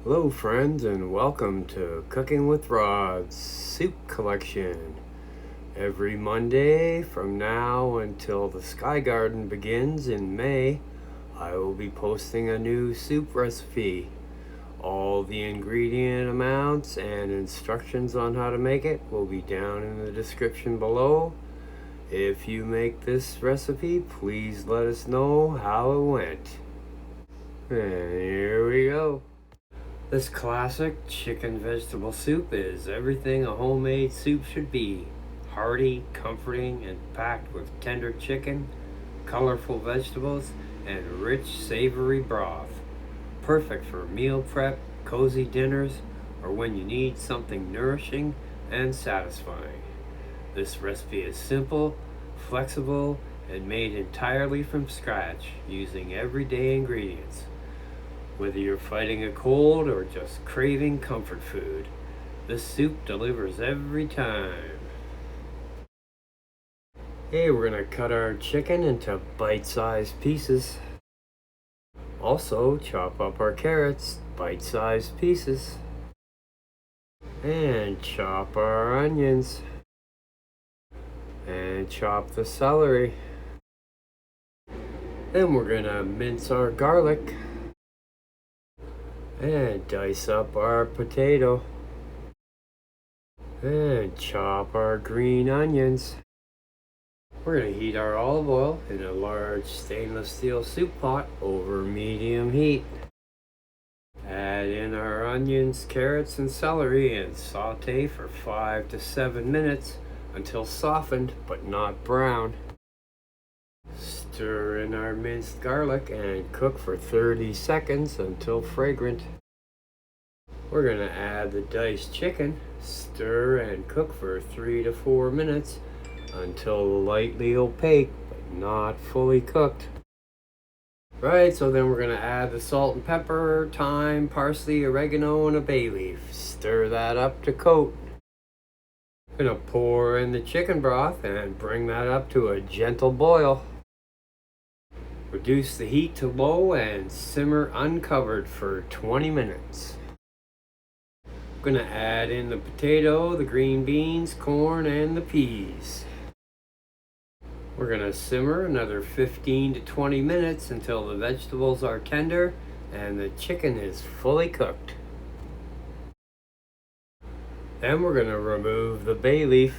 Hello friends, and welcome to Cooking with Rod's Soup Collection. Every Monday from now until the Sky Garden begins in May, I will be posting a new soup recipe. All the ingredient amounts and instructions on how to make it will be down in the description below. If you make this recipe, please let us know how it went. And here we go. This classic chicken vegetable soup is everything a homemade soup should be. Hearty, comforting, and packed with tender chicken, colorful vegetables, and rich savory broth. Perfect for meal prep, cozy dinners, or when you need something nourishing and satisfying. This recipe is simple, flexible, and made entirely from scratch using everyday ingredients. Whether you're fighting a cold or just craving comfort food, this soup delivers every time. Hey, we're gonna cut our chicken into bite-sized pieces. Also, chop up our carrots, bite-sized pieces. And chop our onions. And chop the celery. Then we're gonna mince our garlic. And dice up our potato. And chop our green onions. We're going to heat our olive oil in a large stainless steel soup pot over medium heat. Add in our onions, carrots, and celery and saute for 5 to 7 minutes until softened but not brown. Stir in our minced garlic and cook for 30 seconds until fragrant. We're going to add the diced chicken, stir and cook for 3 to 4 minutes until lightly opaque but not fully cooked. Right, so then we're going to add the salt and pepper, thyme, parsley, oregano, and a bay leaf. Stir that up to coat. We're going to pour in the chicken broth and bring that up to a gentle boil. Reduce the heat to low and simmer uncovered for 20 minutes. I'm going to add in the potato, the green beans, corn, and the peas. We're going to simmer another 15 to 20 minutes until the vegetables are tender and the chicken is fully cooked. Then we're going to remove the bay leaf.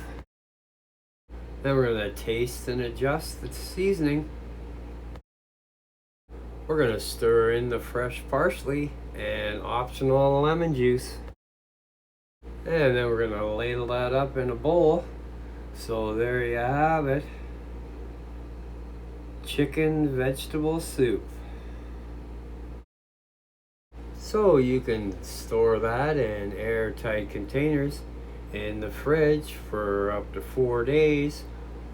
Then we're going to taste and adjust the seasoning. We're going to stir in the fresh parsley and optional lemon juice. And then we're going to ladle that up in a bowl. So there you have it. Chicken vegetable soup. So you can store that in airtight containers in the fridge for up to 4 days,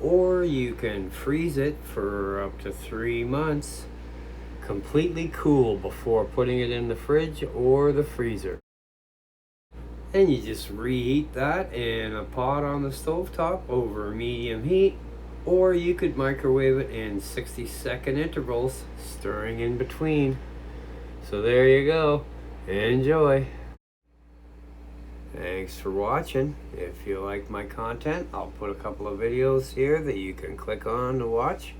or you can freeze it for up to 3 months. Completely cool before putting it in the fridge or the freezer. And you just reheat that in a pot on the stovetop over medium heat, or you could microwave it in 60-second intervals, stirring in between. So there you go. Enjoy. Thanks for watching. If you like my content, I'll put a couple of videos here that you can click on to watch.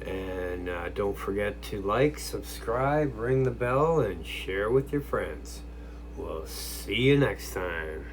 And don't forget to like, subscribe, ring the bell, and share with your friends. We'll see you next time.